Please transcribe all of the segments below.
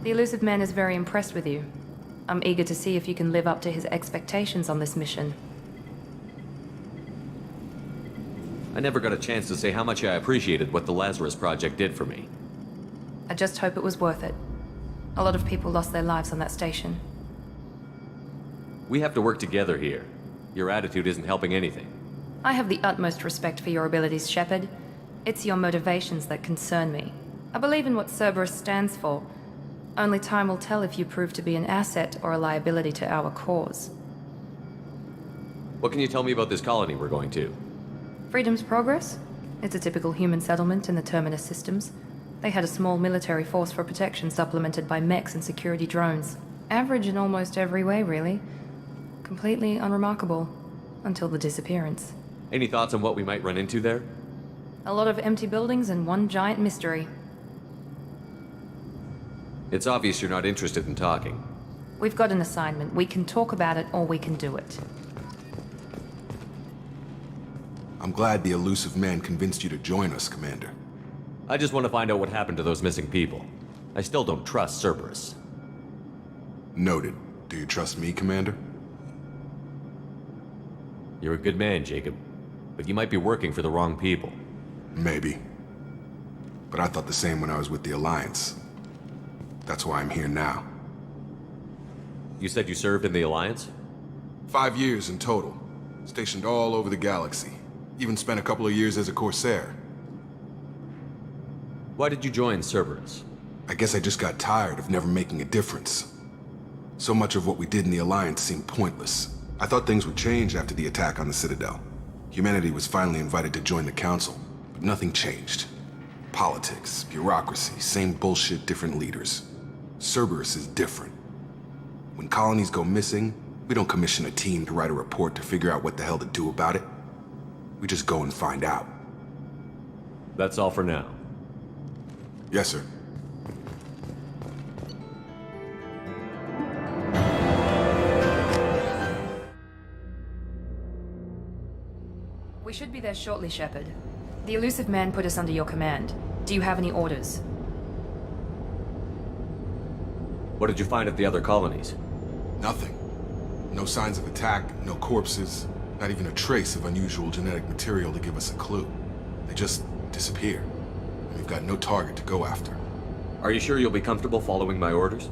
The elusive man is very impressed with you. I'm eager to see if you can live up to his expectations on this mission. I never got a chance to say how much I appreciated what the Lazarus Project did for me. I just hope it was worth it. A lot of people lost their lives on that station. We have to work together here. Your attitude isn't helping anything. I have the utmost respect for your abilities, Shepard. It's your motivations that concern me. I believe in what Cerberus stands for. Only time will tell if you prove to be an asset or a liability to our cause. What can you tell me about this colony we're going to? Freedom's Progress? It's a typical human settlement in the Terminus systems. They had a small military force for protection supplemented by mechs and security drones. Average in almost every way, really. Completely unremarkable. Until the disappearance. Any thoughts on what we might run into there? A lot of empty buildings and one giant mystery. It's obvious you're not interested in talking. We've got an assignment. We can talk about it or we can do it. I'm glad the elusive man convinced you to join us, Commander. I just want to find out what happened to those missing people. I still don't trust Cerberus. Noted. Do you trust me, Commander? You're a good man, Jacob. But you might be working for the wrong people. Maybe. But I thought the same when I was with the Alliance. That's why I'm here now. You said you served in the Alliance? 5 years in total. Stationed all over the galaxy. Even spent a couple of years as a Corsair. Why did you join Cerberus? I guess I just got tired of never making a difference. So much of what we did in the Alliance seemed pointless. I thought things would change after the attack on the Citadel. Humanity was finally invited to join the Council, but nothing changed. Politics, bureaucracy, same bullshit, different leaders. Cerberus is different. When colonies go missing, we don't commission a team to write a report to figure out what the hell to do about it. We just go and find out. That's all for now. Yes, sir. We should be there shortly, Shepard. The elusive man put us under your command. Do you have any orders? What did you find at the other colonies? Nothing. No signs of attack, no corpses, not even a trace of unusual genetic material to give us a clue. They just disappear. And we've got no target to go after. Are you sure you'll be comfortable following my orders?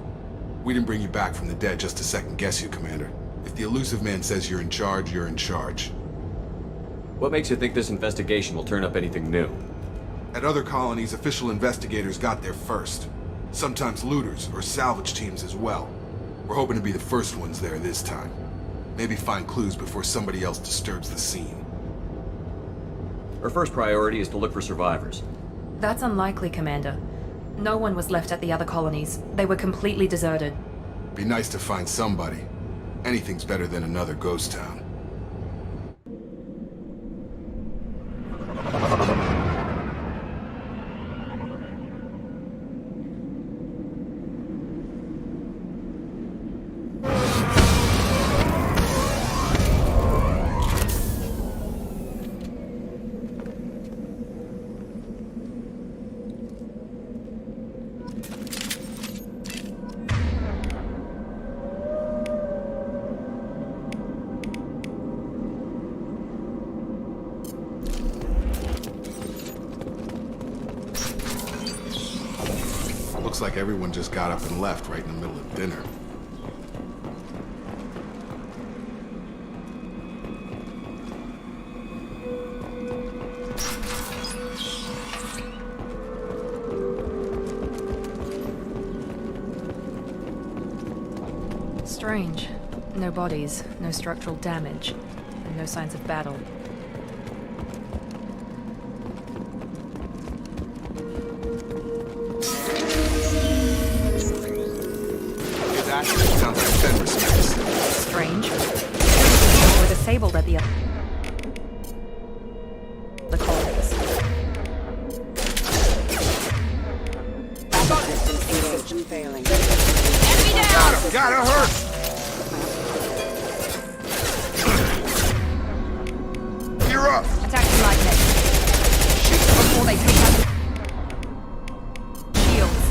We didn't bring you back from the dead just to second guess you, Commander. If the elusive man says you're in charge, you're in charge. What makes you think this investigation will turn up anything new? At other colonies, official investigators got there first. Sometimes looters or salvage teams as well. We're hoping to be the first ones there this time. Maybe find clues before somebody else disturbs the scene. Our first priority is to look for survivors. That's unlikely, Commander. No one was left at the other colonies. They were completely deserted. Be nice to find somebody. Anything's better than another ghost town. Looks like everyone just got up and left right in the middle of dinner. Strange. No bodies, no structural damage, and no signs of battle. Sounds like Fenris mess. Strange. We're disabled at the colonies. Engagement failing. Gotta hurt! You're up! Attack the lightning. Before they take out shields.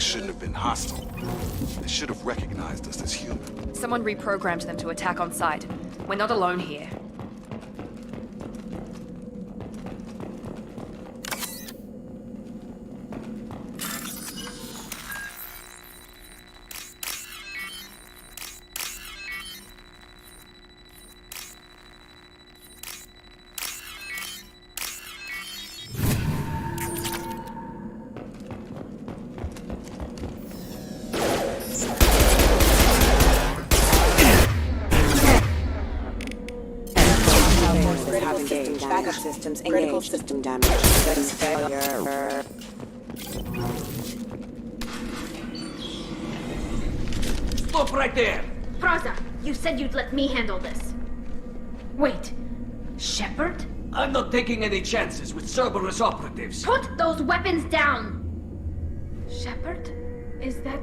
mechs shouldn't have been hostile. They should have recognized us as human. Someone reprogrammed them to attack on sight. We're not alone here. Backup systems engaged. Critical system damage. Systems failure. Stop right there! Praza, you said you'd let me handle this. Wait, Shepard? I'm not taking any chances with Cerberus operatives. Put those weapons down! Shepard? Is that...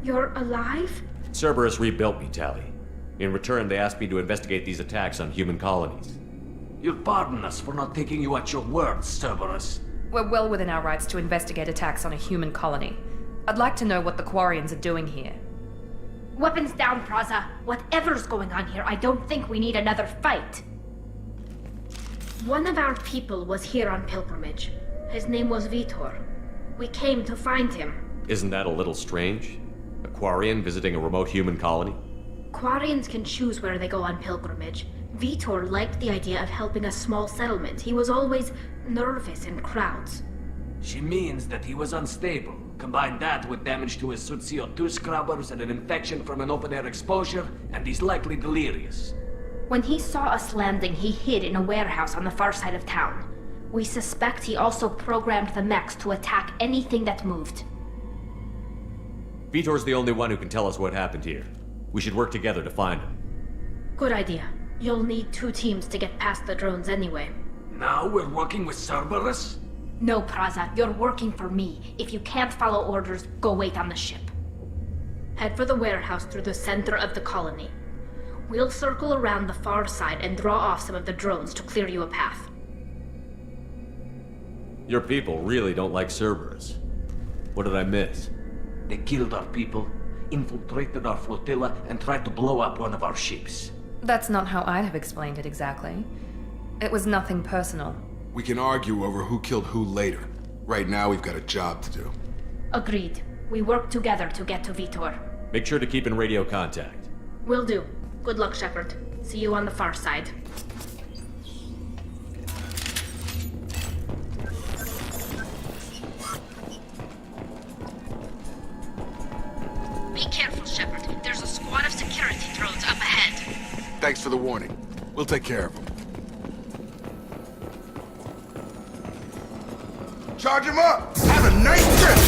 you're alive? Cerberus rebuilt me, Tally. In return, they asked me to investigate these attacks on human colonies. You'll pardon us for not taking you at your word, Cerberus. We're well within our rights to investigate attacks on a human colony. I'd like to know what the Quarians are doing here. Weapons down, Praza. Whatever's going on here, I don't think we need another fight. One of our people was here on pilgrimage. His name was Vitor. We came to find him. Isn't that a little strange? A Quarian visiting a remote human colony? Quarians can choose where they go on pilgrimage. Vitor liked the idea of helping a small settlement. He was always nervous in crowds. She means that he was unstable. Combine that with damage to his suit CO2 scrubbers and an infection from an open-air exposure, and he's likely delirious. When he saw us landing, he hid in a warehouse on the far side of town. We suspect he also programmed the mechs to attack anything that moved. Vitor's the only one who can tell us what happened here. We should work together to find him. Good idea. You'll need 2 teams to get past the drones anyway. Now we're working with Cerberus? No, Praza, you're working for me. If you can't follow orders, go wait on the ship. Head for the warehouse through the center of the colony. We'll circle around the far side and draw off some of the drones to clear you a path. Your people really don't like Cerberus. What did I miss? They killed our people, infiltrated our flotilla, and tried to blow up one of our ships. That's not how I'd have explained it exactly. It was nothing personal. We can argue over who killed who later. Right now, we've got a job to do. Agreed. We work together to get to Vitor. Make sure to keep in radio contact. Will do. Good luck, Shepard. See you on the far side. Be careful, Shepard. There's a squad of security drones up ahead. Thanks for the warning. We'll take care of them. Charge him up! Have a nice trip!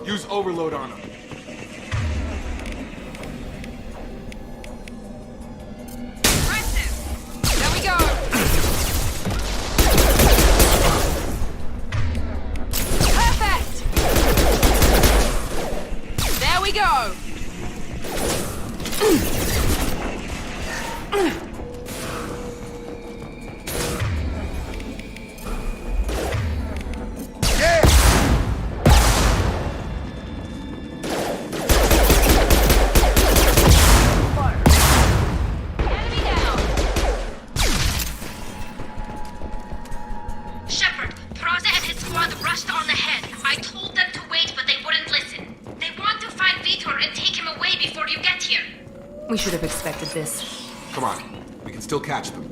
Use overload on him. We should have expected this. Come on, we can still catch them.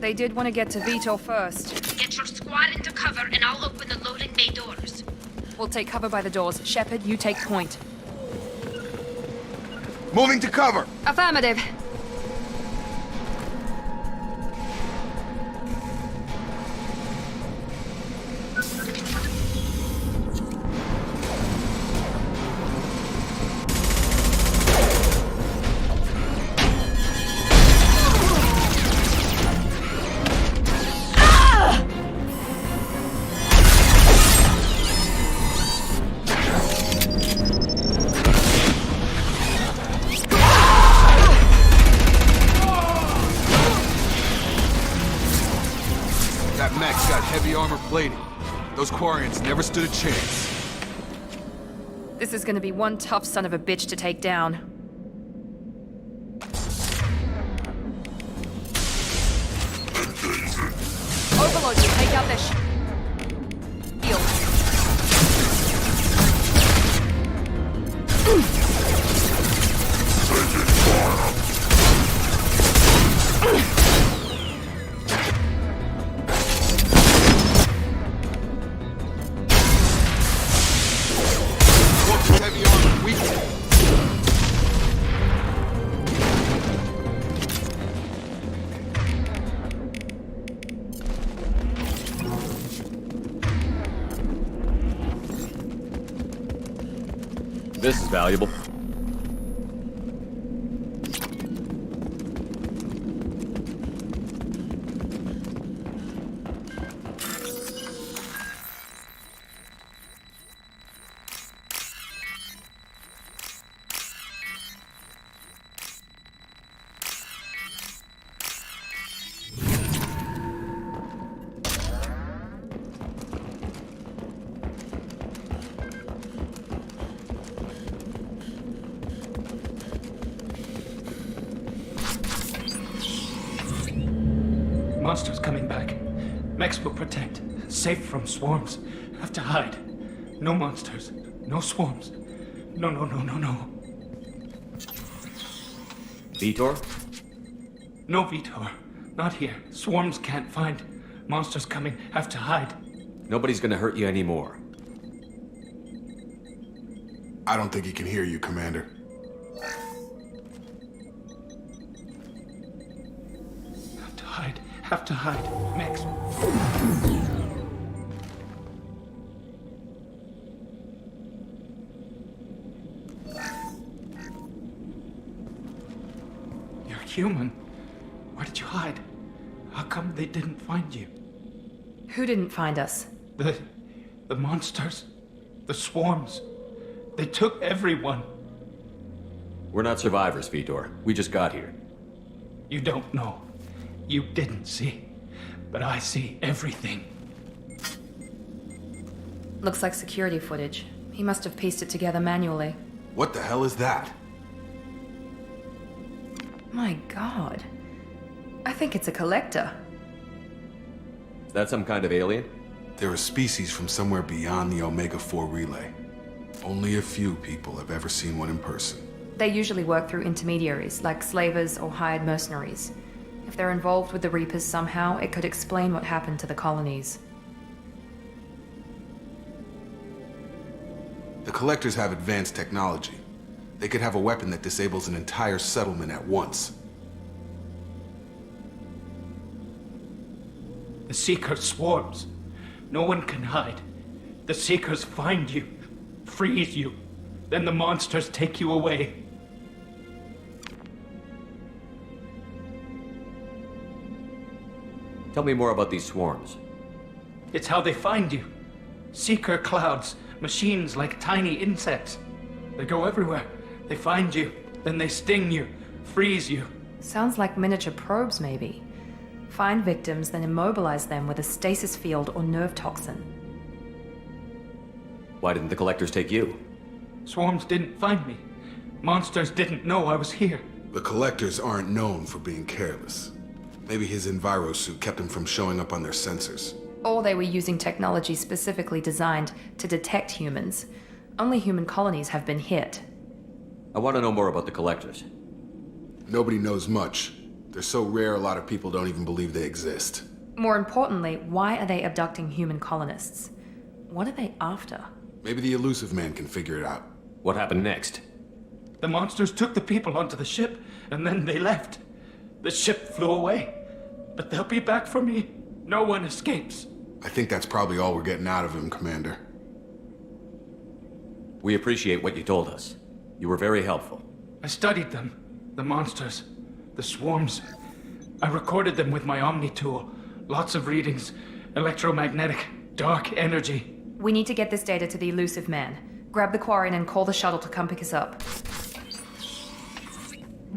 They did want to get to Vito first. Get your squad into cover and I'll open the loading bay doors. We'll take cover by the doors. Shepard, you take point. Moving to cover! Affirmative. That mech's got heavy armor plating. Those Quarians never stood a chance. This is gonna be one tough son of a bitch to take down. Overlord, you take out their shield. Heavy armor weak. This is valuable. Monsters coming back. Mechs will protect. Safe from swarms. Have to hide. No monsters. No swarms. No, no, no, no, no. Vitor? No, Vitor. Not here. Swarms can't find. Monsters coming. Have to hide. Nobody's gonna hurt you anymore. I don't think he can hear you, Commander. Have to hide. Have to hide. Mechs. You're human. Where did you hide? How come they didn't find you? Who didn't find us? The monsters. The swarms. They took everyone. We're not survivors, Vitor. We just got here. You don't know. You didn't see. But I see everything. Looks like security footage. He must have pieced it together manually. What the hell is that? My god. I think it's a collector. Is that some kind of alien? They're a species from somewhere beyond the Omega-4 relay. Only a few people have ever seen one in person. They usually work through intermediaries, like slavers or hired mercenaries. If they're involved with the Reapers somehow, it could explain what happened to the colonies. The Collectors have advanced technology. They could have a weapon that disables an entire settlement at once. The Seekers swarms. No one can hide. The Seekers find you, freeze you. Then the monsters take you away. Tell me more about these swarms. It's how they find you. Seeker clouds, machines like tiny insects. They go everywhere. They find you, then they sting you, freeze you. Sounds like miniature probes, maybe. Find victims, then immobilize them with a stasis field or nerve toxin. Why didn't the Collectors take you? Swarms didn't find me. Monsters didn't know I was here. The Collectors aren't known for being careless. Maybe his enviro suit kept him from showing up on their sensors. Or they were using technology specifically designed to detect humans. Only human colonies have been hit. I want to know more about the Collectors. Nobody knows much. They're so rare, a lot of people don't even believe they exist. More importantly, why are they abducting human colonists? What are they after? Maybe the elusive man can figure it out. What happened next? The monsters took the people onto the ship, and then they left. The ship flew away. But they'll be back for me. No one escapes. I think that's probably all we're getting out of him, Commander. We appreciate what you told us. You were very helpful. I studied them. The monsters. The swarms. I recorded them with my Omni tool. Lots of readings. Electromagnetic. Dark energy. We need to get this data to the elusive man. Grab the Quarian and call the shuttle to come pick us up.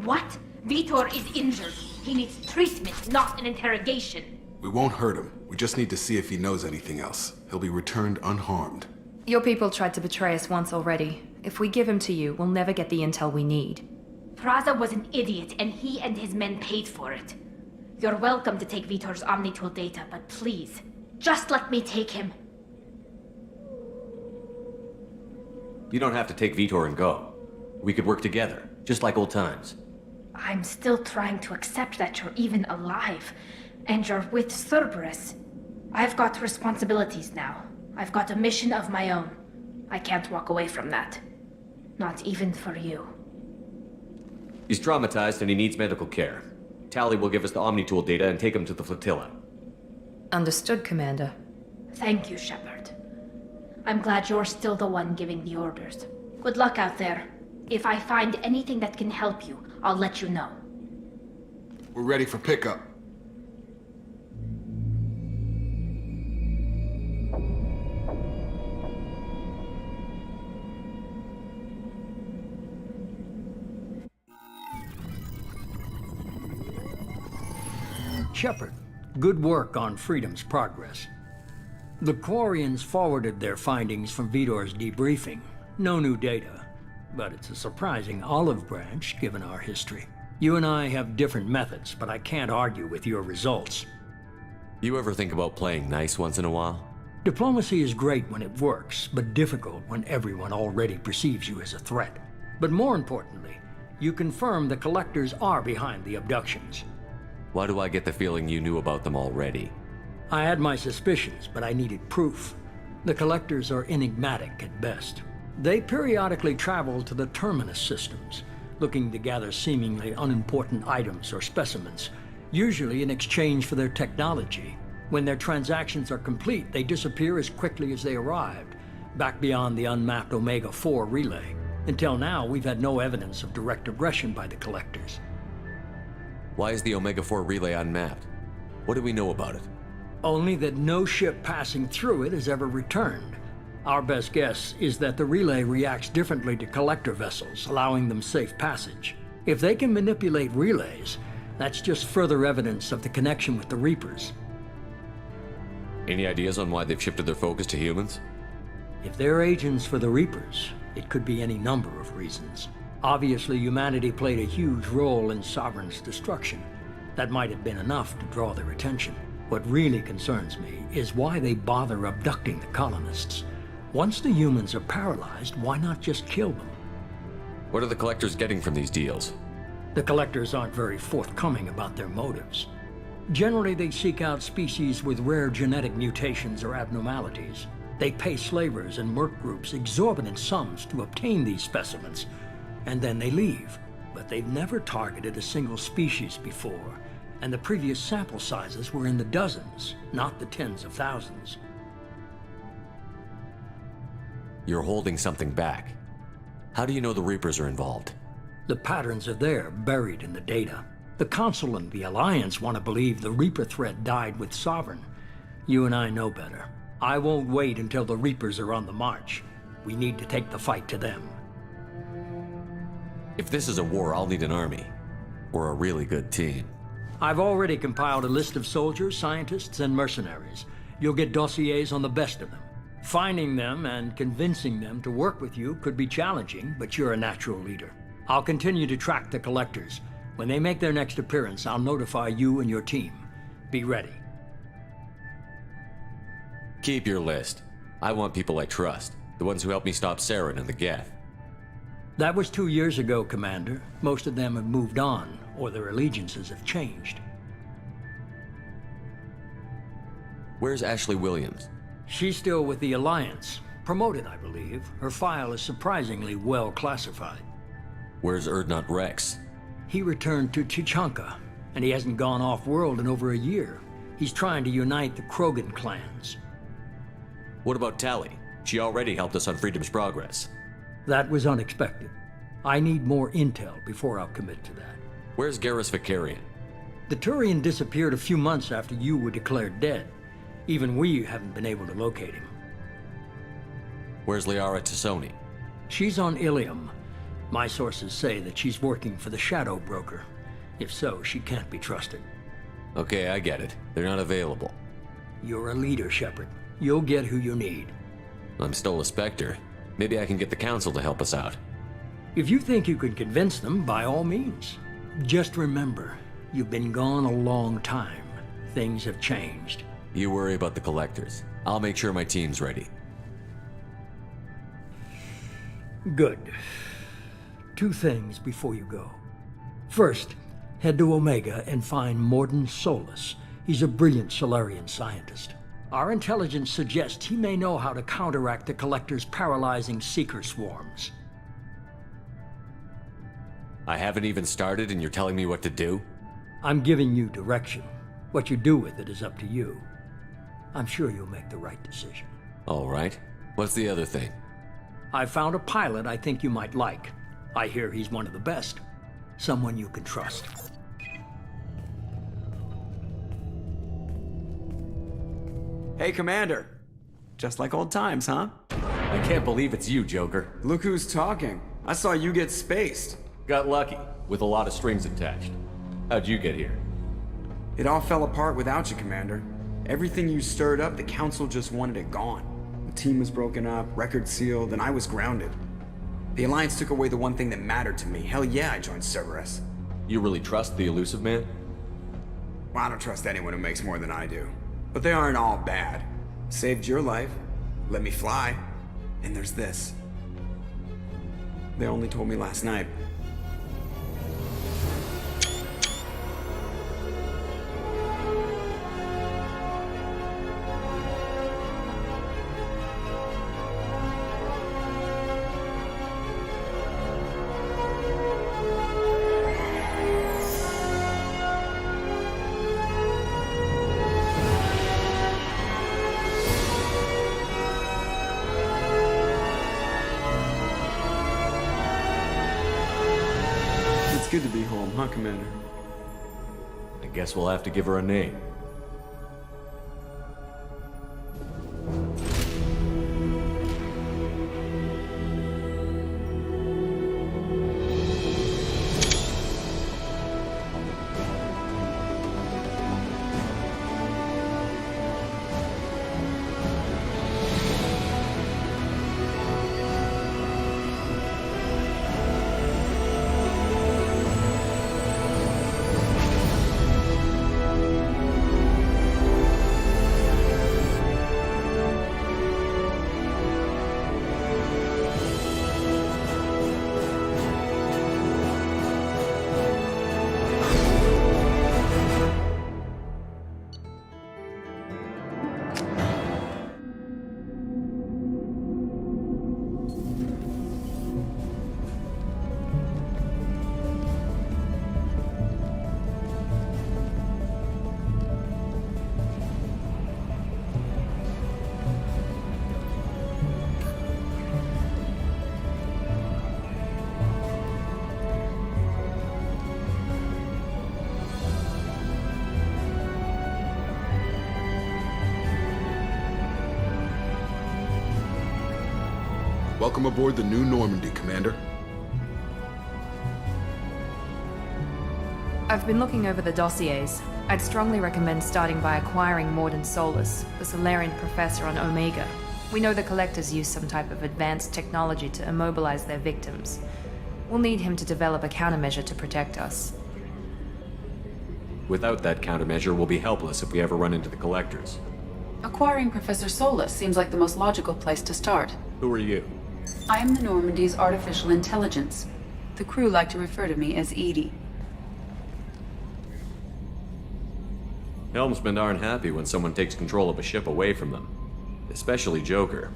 What? Vitor is injured. He needs treatment, not an interrogation. We won't hurt him. We just need to see if he knows anything else. He'll be returned unharmed. Your people tried to betray us once already. If we give him to you, we'll never get the intel we need. Praza was an idiot, and he and his men paid for it. You're welcome to take Vitor's Omnitool data, but please, just let me take him. You don't have to take Vitor and go. We could work together, just like old times. I'm still trying to accept that you're even alive, and you're with Cerberus. I've got responsibilities now. I've got a mission of my own. I can't walk away from that. Not even for you. He's traumatized and he needs medical care. Tally will give us the Omnitool data and take him to the flotilla. Understood, Commander. Thank you, Shepard. I'm glad you're still the one giving the orders. Good luck out there. If I find anything that can help you, I'll let you know. We're ready for pickup. Shepard, good work on Freedom's progress. The Quarians forwarded their findings from Vitor's debriefing. No new data, but it's a surprising olive branch given our history. You and I have different methods, but I can't argue with your results. You ever think about playing nice once in a while? Diplomacy is great when it works, but difficult when everyone already perceives you as a threat. But more importantly, you confirm the Collectors are behind the abductions. Why do I get the feeling you knew about them already? I had my suspicions, but I needed proof. The Collectors are enigmatic at best. They periodically travel to the Terminus systems, looking to gather seemingly unimportant items or specimens, usually in exchange for their technology. When their transactions are complete, they disappear as quickly as they arrived, back beyond the unmapped Omega-4 relay. Until now, we've had no evidence of direct aggression by the Collectors. Why is the Omega-4 relay unmapped? What do we know about it? Only that no ship passing through it has ever returned. Our best guess is that the relay reacts differently to collector vessels, allowing them safe passage. If they can manipulate relays, that's just further evidence of the connection with the Reapers. Any ideas on why they've shifted their focus to humans? If they're agents for the Reapers, it could be any number of reasons. Obviously, humanity played a huge role in Sovereign's destruction. That might have been enough to draw their attention. What really concerns me is why they bother abducting the colonists. Once the humans are paralyzed, why not just kill them? What are the Collectors getting from these deals? The Collectors aren't very forthcoming about their motives. Generally, they seek out species with rare genetic mutations or abnormalities. They pay slavers and merc groups exorbitant sums to obtain these specimens, and then they leave. But they've never targeted a single species before, and the previous sample sizes were in the dozens, not the tens of thousands. You're holding something back. How do you know the Reapers are involved? The patterns are there, buried in the data. The Council and the Alliance want to believe the Reaper threat died with Sovereign. You and I know better. I won't wait until the Reapers are on the march. We need to take the fight to them. If this is a war, I'll need an army. Or a really good team. I've already compiled a list of soldiers, scientists, and mercenaries. You'll get dossiers on the best of them. Finding them and convincing them to work with you could be challenging, but you're a natural leader. I'll continue to track the Collectors. When they make their next appearance, I'll notify you and your team. Be ready. Keep your list. I want people I trust. The ones who helped me stop Saren and the Geth. That was 2 years ago, Commander. Most of them have moved on, or their allegiances have changed. Where's Ashley Williams? She's still with the Alliance. Promoted, I believe. Her file is surprisingly well classified. Where's Erdnot Rex? He returned to Chichanka, and he hasn't gone off-world in over a year. He's trying to unite the Krogan clans. What about Tali? She already helped us on Freedom's Progress. That was unexpected. I need more intel before I'll commit to that. Where's Garrus Vicarian? The Turian disappeared a few months after you were declared dead. Even we haven't been able to locate him. Where's Liara Tassoni? She's on Ilium. My sources say that she's working for the Shadow Broker. If so, she can't be trusted. Okay, I get it. They're not available. You're a leader, Shepard. You'll get who you need. I'm still a Spectre. Maybe I can get the Council to help us out. If you think you can convince them, by all means. Just remember, you've been gone a long time. Things have changed. You worry about the Collectors. I'll make sure my team's ready. Good. 2 things before you go. First, head to Omega and find Mordin Solus. He's a brilliant Solarian scientist. Our intelligence suggests he may know how to counteract the Collector's paralyzing Seeker swarms. I haven't even started and you're telling me what to do? I'm giving you direction. What you do with it is up to you. I'm sure you'll make the right decision. All right. What's the other thing? I found a pilot I think you might like. I hear he's one of the best. Someone you can trust. Hey, Commander. Just like old times, huh? I can't believe it's you, Joker. Look who's talking. I saw you get spaced. Got lucky, with a lot of strings attached. How'd you get here? It all fell apart without you, Commander. Everything you stirred up, the Council just wanted it gone. The team was broken up, record sealed, and I was grounded. The Alliance took away the one thing that mattered to me. Hell yeah, I joined Cerberus. You really trust the Elusive Man? Well, I don't trust anyone who makes more than I do. But they aren't all bad. Saved your life, let me fly, and there's this. They only told me last night. Good to be home, huh, Commander? I guess we'll have to give her a name. Welcome aboard the New Normandy, Commander. I've been looking over the dossiers. I'd strongly recommend starting by acquiring Mordin Solus, the Solarian professor on Omega. We know the Collectors use some type of advanced technology to immobilize their victims. We'll need him to develop a countermeasure to protect us. Without that countermeasure, we'll be helpless if we ever run into the Collectors. Acquiring Professor Solus seems like the most logical place to start. Who are you? I am the Normandy's artificial intelligence. The crew like to refer to me as Edie. Helmsmen aren't happy when someone takes control of a ship away from them. Especially Joker.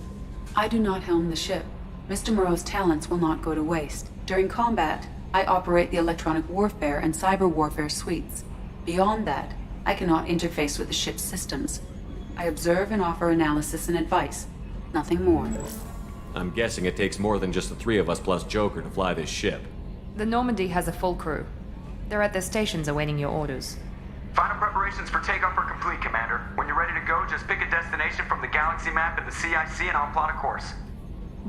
I do not helm the ship. Mr. Moreau's talents will not go to waste. During combat, I operate the electronic warfare and cyber warfare suites. Beyond that, I cannot interface with the ship's systems. I observe and offer analysis and advice. Nothing more. I'm guessing it takes more than just the three of us plus Joker to fly this ship. The Normandy has a full crew. They're at their stations awaiting your orders. Final preparations for takeoff are complete, Commander. When you're ready to go, just pick a destination from the galaxy map in the CIC and I'll plot a course.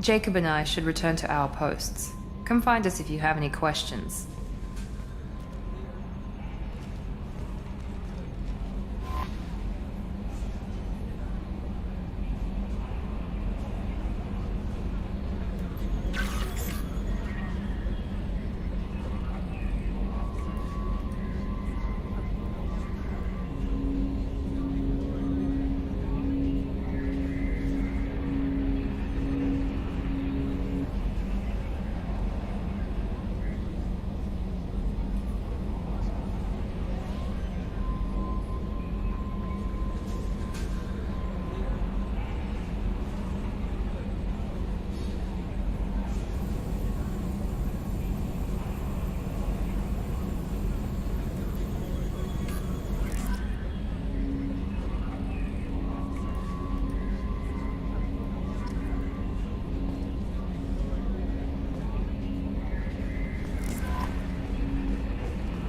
Jacob and I should return to our posts. Come find us if you have any questions.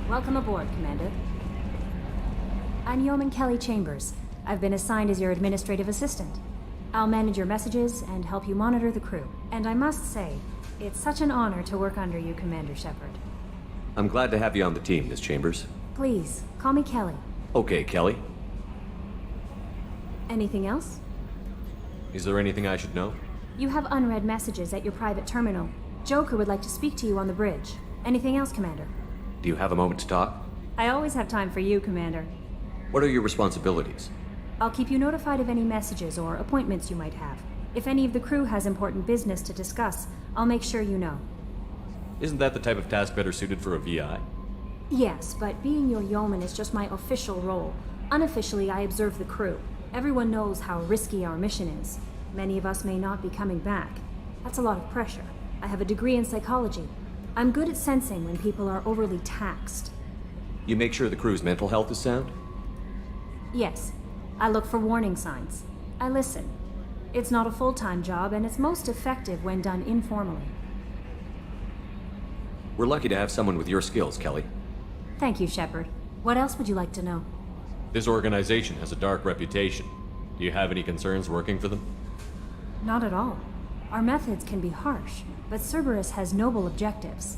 Welcome aboard, Commander. I'm Yeoman Kelly Chambers. I've been assigned as your administrative assistant. I'll manage your messages and help you monitor the crew. And I must say, it's such an honor to work under you, Commander Shepard. I'm glad to have you on the team, Miss Chambers. Please, call me Kelly. Okay, Kelly. Anything else? Is there anything I should know? You have unread messages at your private terminal. Joker would like to speak to you on the bridge. Anything else, Commander? Do you have a moment to talk? I always have time for you, Commander. What are your responsibilities? I'll keep you notified of any messages or appointments you might have. If any of the crew has important business to discuss, I'll make sure you know. Isn't that the type of task better suited for a VI? Yes, but being your yeoman is just my official role. Unofficially, I observe the crew. Everyone knows how risky our mission is. Many of us may not be coming back. That's a lot of pressure. I have a degree in psychology. I'm good at sensing when people are overly taxed. You make sure the crew's mental health is sound? Yes. I look for warning signs. I listen. It's not a full-time job, and it's most effective when done informally. We're lucky to have someone with your skills, Kelly. Thank you, Shepard. What else would you like to know? This organization has a dark reputation. Do you have any concerns working for them? Not at all. Our methods can be harsh, but Cerberus has noble objectives.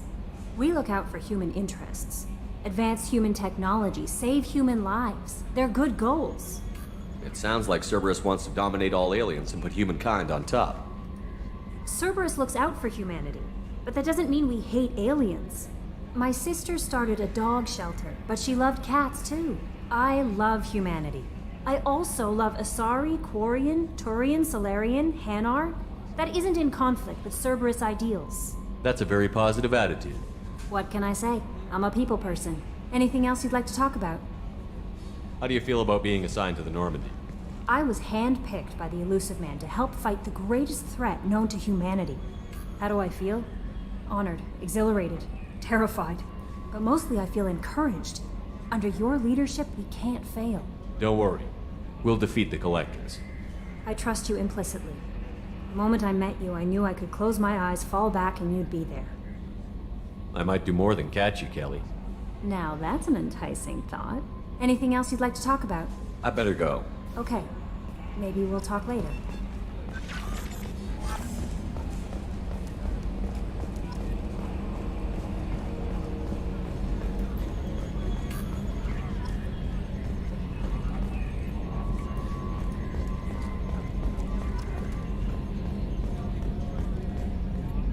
We look out for human interests. Advance human technology, save human lives. They're good goals. It sounds like Cerberus wants to dominate all aliens and put humankind on top. Cerberus looks out for humanity, but that doesn't mean we hate aliens. My sister started a dog shelter, but she loved cats too. I love humanity. I also love Asari, Quarian, Turian, Solarian, Hanar. That isn't in conflict with Cerberus ideals. That's a very positive attitude. What can I say? I'm a people person. Anything else you'd like to talk about? How do you feel about being assigned to the Normandy? I was handpicked by the Elusive Man to help fight the greatest threat known to humanity. How do I feel? Honored, exhilarated, terrified. But mostly I feel encouraged. Under your leadership, we can't fail. Don't worry. We'll defeat the Collectors. I trust you implicitly. The moment I met you, I knew I could close my eyes, fall back, and you'd be there. I might do more than catch you, Kelly. Now that's an enticing thought. Anything else you'd like to talk about? I better go. Okay. Maybe we'll talk later.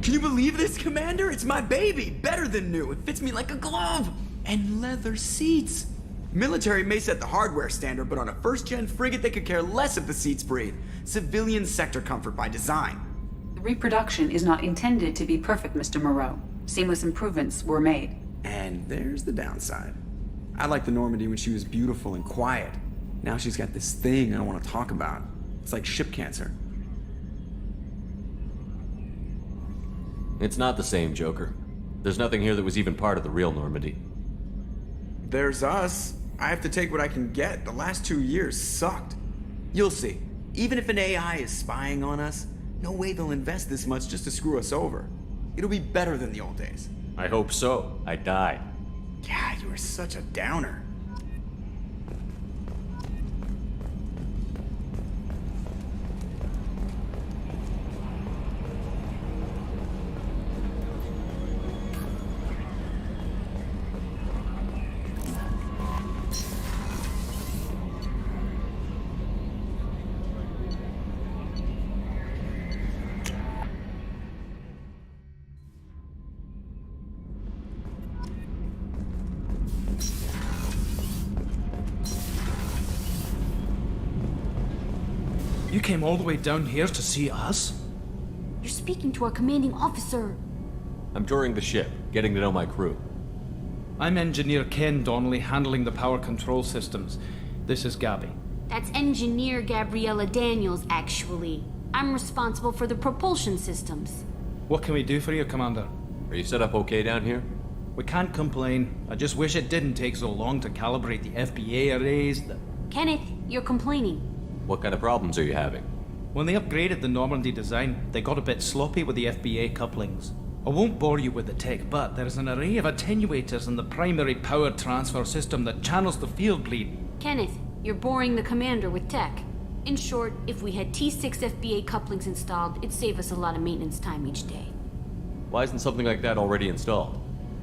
Can you believe this, Commander? It's my baby! Better than new. It fits me like a glove! And leather seats! Military may set the hardware standard, but on a first-gen frigate, they could care less if the seats breathe. Civilian sector comfort by design. The reproduction is not intended to be perfect, Mr. Moreau. Seamless improvements were made. And there's the downside. I liked the Normandy when she was beautiful and quiet. Now she's got this thing I want to talk about. It's like ship cancer. It's not the same, Joker. There's nothing here that was even part of the real Normandy. There's us. I have to take what I can get. The last 2 years sucked. You'll see. Even if an AI is spying on us, no way they'll invest this much just to screw us over. It'll be better than the old days. I hope so. I died. Yeah, you were such a downer. You came all the way down here to see us? You're speaking to our commanding officer. I'm touring the ship, getting to know my crew. I'm Engineer Ken Donnelly, handling the power control systems. This is Gabby. That's Engineer Gabriella Daniels, actually. I'm responsible for the propulsion systems. What can we do for you, Commander? Are you set up okay down here? We can't complain. I just wish it didn't take so long to calibrate the FBA arrays. Kenneth, you're complaining. What kind of problems are you having? When they upgraded the Normandy design, they got a bit sloppy with the FBA couplings. I won't bore you with the tech, but there is an array of attenuators in the primary power transfer system that channels the field bleed. Kenneth, you're boring the commander with tech. In short, if we had T6 FBA couplings installed, it'd save us a lot of maintenance time each day. Why isn't something like that already installed?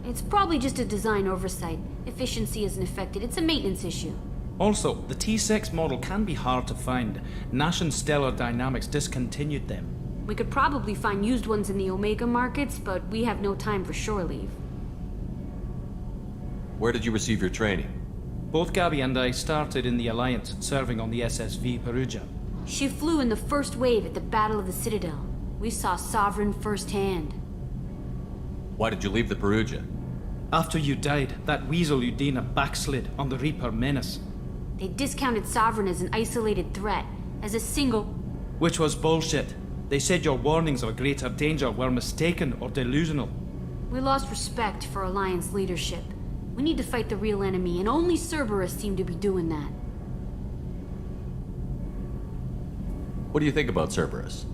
It's probably just a design oversight. Efficiency isn't affected, it's a maintenance issue. Also, the T6 model can be hard to find. Nash and Stellar Dynamics discontinued them. We could probably find used ones in the Omega markets, but we have no time for shore leave. Where did you receive your training? Both Gabby and I started in the Alliance, serving on the SSV Perugia. She flew in the first wave at the Battle of the Citadel. We saw Sovereign firsthand. Why did you leave the Perugia? After you died, that weasel Udina backslid on the Reaper Menace. They discounted Sovereign as an isolated threat, as a single... Which was bullshit. They said your warnings of a greater danger were mistaken or delusional. We lost respect for Alliance leadership. We need to fight the real enemy, and only Cerberus seem to be doing that. What do you think about Cerberus?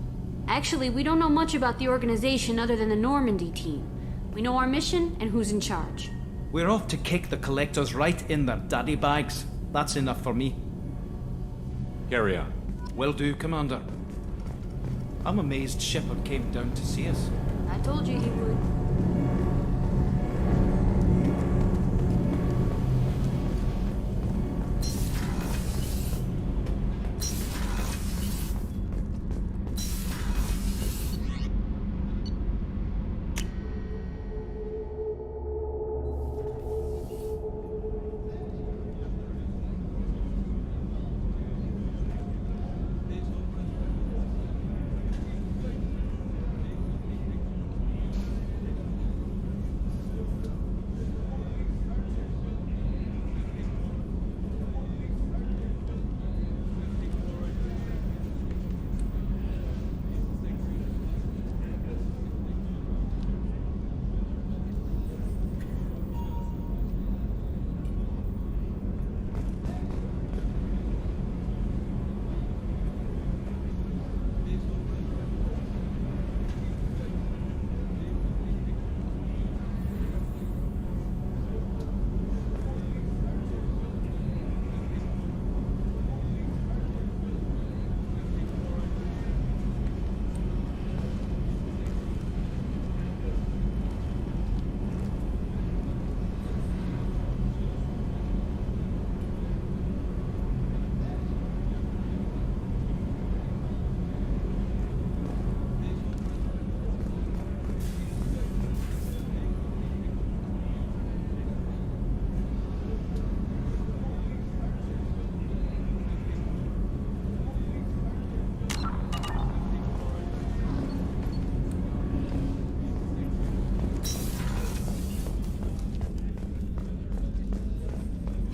Actually, we don't know much about the organization other than the Normandy team. We know our mission and who's in charge. We're off to kick the Collectors right in their daddy bags. That's enough for me. Carry on. Will do, Commander. I'm amazed Shepard came down to see us. I told you he would.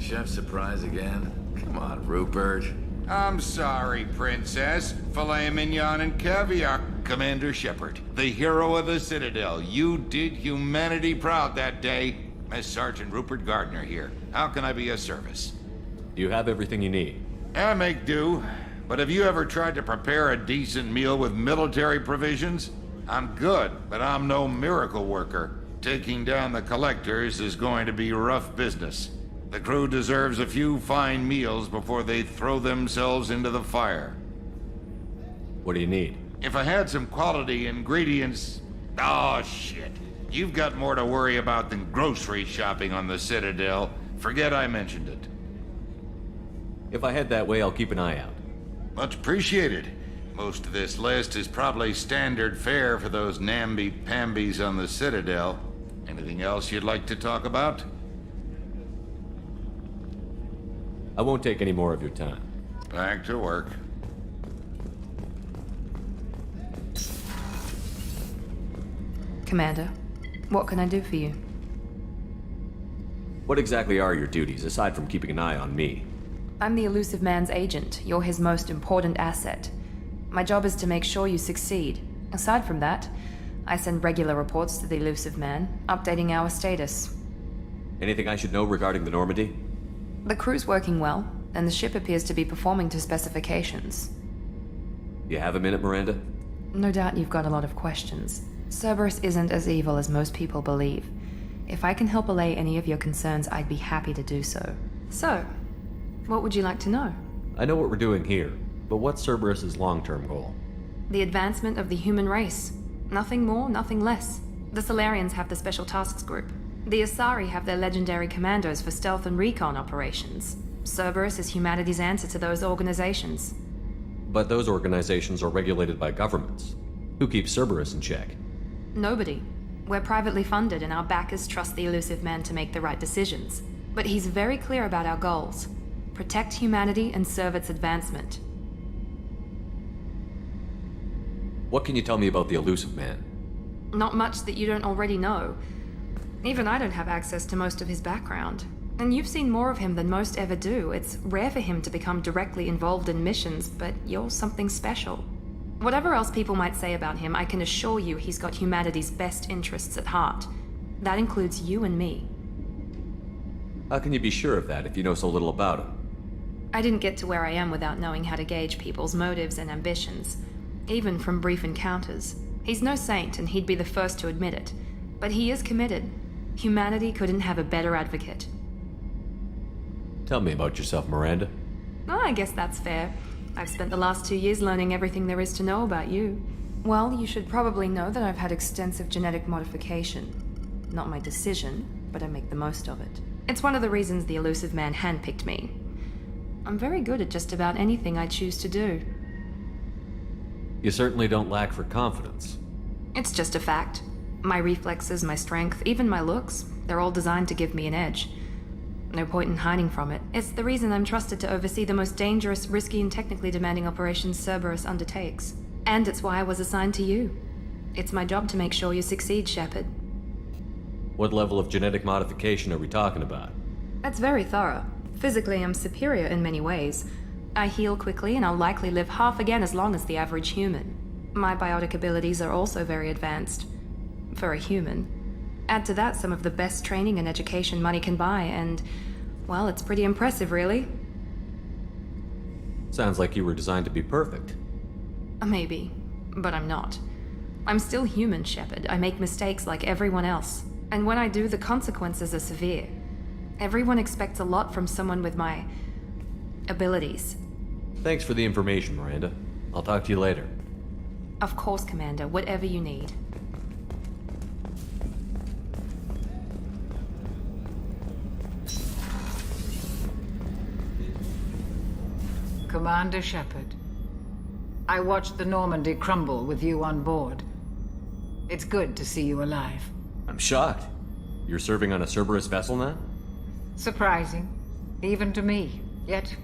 chef surprise again? Come on, Rupert. I'm sorry, Princess. Filet mignon and caviar. Commander Shepard, the hero of the Citadel. You did humanity proud that day. Miss Sergeant Rupert Gardner here. How can I be of service? You have everything you need. I make do. But have you ever tried to prepare a decent meal with military provisions? I'm good, but I'm no miracle worker. Taking down the collectors is going to be rough business. The crew deserves a few fine meals before they throw themselves into the fire. What do you need? If I had some quality ingredients... Oh, shit. You've got more to worry about than grocery shopping on the Citadel. Forget I mentioned it. If I head that way, I'll keep an eye out. Much appreciated. Most of this list is probably standard fare for those namby-pambies on the Citadel. Anything else you'd like to talk about? I won't take any more of your time. Back to work. Commander, what can I do for you? What exactly are your duties, aside from keeping an eye on me? I'm the Elusive Man's agent. You're his most important asset. My job is to make sure you succeed. Aside from that, I send regular reports to the Elusive Man, updating our status. Anything I should know regarding the Normandy? The crew's working well, and the ship appears to be performing to specifications. You have a minute, Miranda? No doubt you've got a lot of questions. Cerberus isn't as evil as most people believe. If I can help allay any of your concerns, I'd be happy to do so. So, what would you like to know? I know what we're doing here, but what's Cerberus's long-term goal? The advancement of the human race. Nothing more, nothing less. The Solarians have the Special Tasks Group. The Asari have their legendary commandos for stealth and recon operations. Cerberus is humanity's answer to those organizations. But those organizations are regulated by governments. Who keeps Cerberus in check? Nobody. We're privately funded and our backers trust the Elusive Man to make the right decisions. But he's very clear about our goals. Protect humanity and serve its advancement. What can you tell me about the Elusive Man? Not much that you don't already know. Even I don't have access to most of his background. And you've seen more of him than most ever do. It's rare for him to become directly involved in missions, but you're something special. Whatever else people might say about him, I can assure you he's got humanity's best interests at heart. That includes you and me. How can you be sure of that if you know so little about him? I didn't get to where I am without knowing how to gauge people's motives and ambitions. Even from brief encounters. He's no saint, and he'd be the first to admit it. But he is committed. Humanity couldn't have a better advocate. Tell me about yourself, Miranda. Oh, I guess that's fair. I've spent the last 2 years learning everything there is to know about you. Well, you should probably know that I've had extensive genetic modification. Not my decision, but I make the most of it. It's one of the reasons the Elusive Man handpicked me. I'm very good at just about anything I choose to do. You certainly don't lack for confidence. It's just a fact. My reflexes, my strength, even my looks, they're all designed to give me an edge. No point in hiding from it. It's the reason I'm trusted to oversee the most dangerous, risky, and technically demanding operations Cerberus undertakes. And it's why I was assigned to you. It's my job to make sure you succeed, Shepard. What level of genetic modification are we talking about? That's very thorough. Physically, I'm superior in many ways. I heal quickly, and I'll likely live half again as long as the average human. My biotic abilities are also very advanced. For a human. Add to that some of the best training and education money can buy, and, well, it's pretty impressive, really. Sounds like you were designed to be perfect. Maybe, but I'm not. I'm still human, Shepard. I make mistakes like everyone else. And when I do, the consequences are severe. Everyone expects a lot from someone with my abilities. Thanks for the information, Miranda. I'll talk to you later. Of course, Commander. Whatever you need. Commander Shepard, I watched the Normandy crumble with you on board. It's good to see you alive. I'm shocked. You're serving on a Cerberus vessel now? Surprising, even to me. Yet,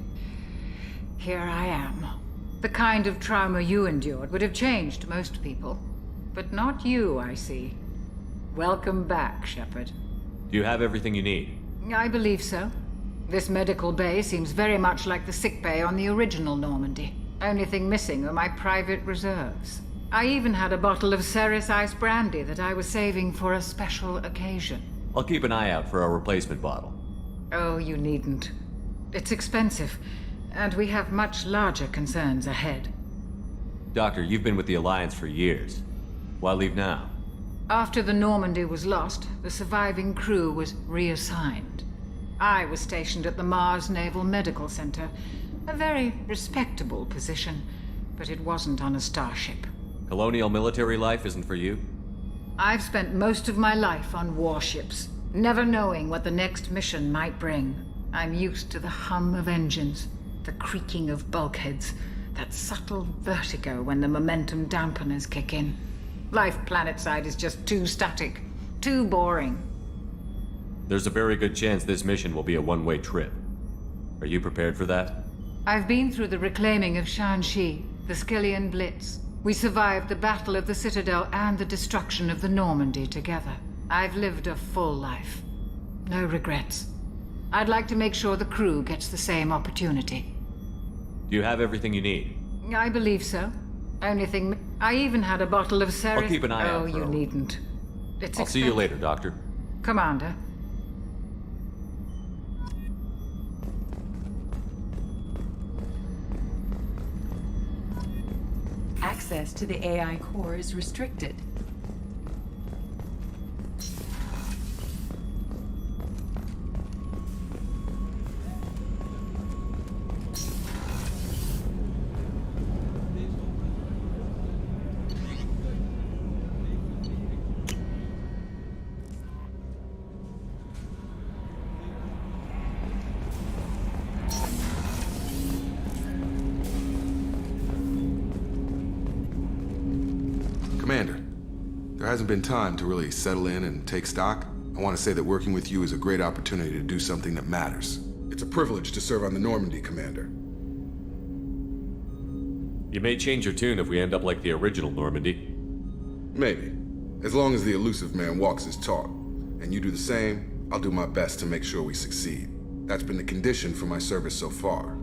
here I am. The kind of trauma you endured would have changed most people. But not you, I see. Welcome back, Shepard. Do you have everything you need? I believe so. This medical bay seems very much like the sick bay on the original Normandy. Only thing missing are my private reserves. I even had a bottle of Ceres Ice brandy that I was saving for a special occasion. I'll keep an eye out for a replacement bottle. Oh, you needn't. It's expensive, and we have much larger concerns ahead. Doctor, you've been with the Alliance for years. Why leave now? After the Normandy was lost, the surviving crew was reassigned. I was stationed at the Mars Naval Medical Center, a very respectable position, but it wasn't on a starship. Colonial military life isn't for you? I've spent most of my life on warships, never knowing what the next mission might bring. I'm used to the hum of engines, the creaking of bulkheads, that subtle vertigo when the momentum dampeners kick in. Life planetside is just too static, too boring. There's a very good chance this mission will be a one-way trip. Are you prepared for that? I've been through the reclaiming of Shanxi, the Skillian Blitz. We survived the Battle of the Citadel and the destruction of the Normandy together. I've lived a full life. No regrets. I'd like to make sure the crew gets the same opportunity. Do you have everything you need? I believe so. Only thing... I even had a bottle of Ceres... I'll keep an eye out for you needn't. I'll see you later, Doctor. Commander. Access to the AI core is restricted. Commander, there hasn't been time to really settle in and take stock. I want to say that working with you is a great opportunity to do something that matters. It's a privilege to serve on the Normandy, Commander. You may change your tune if we end up like the original Normandy. Maybe. As long as the elusive man walks his talk, and you do the same, I'll do my best to make sure we succeed. That's been the condition for my service so far.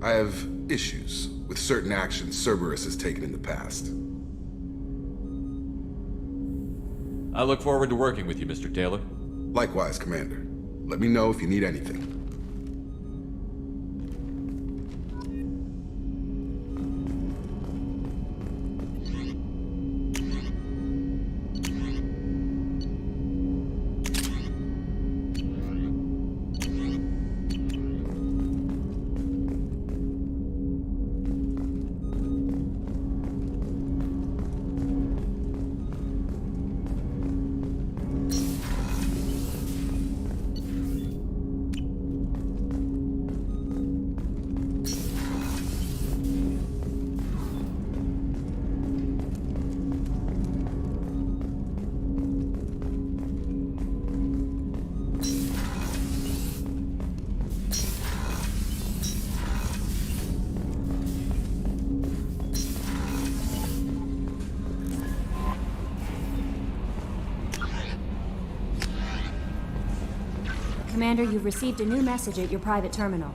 I have issues with certain actions Cerberus has taken in the past. I look forward to working with you, Mr. Taylor. Likewise, Commander. Let me know if you need anything. Commander, you've received a new message at your private terminal.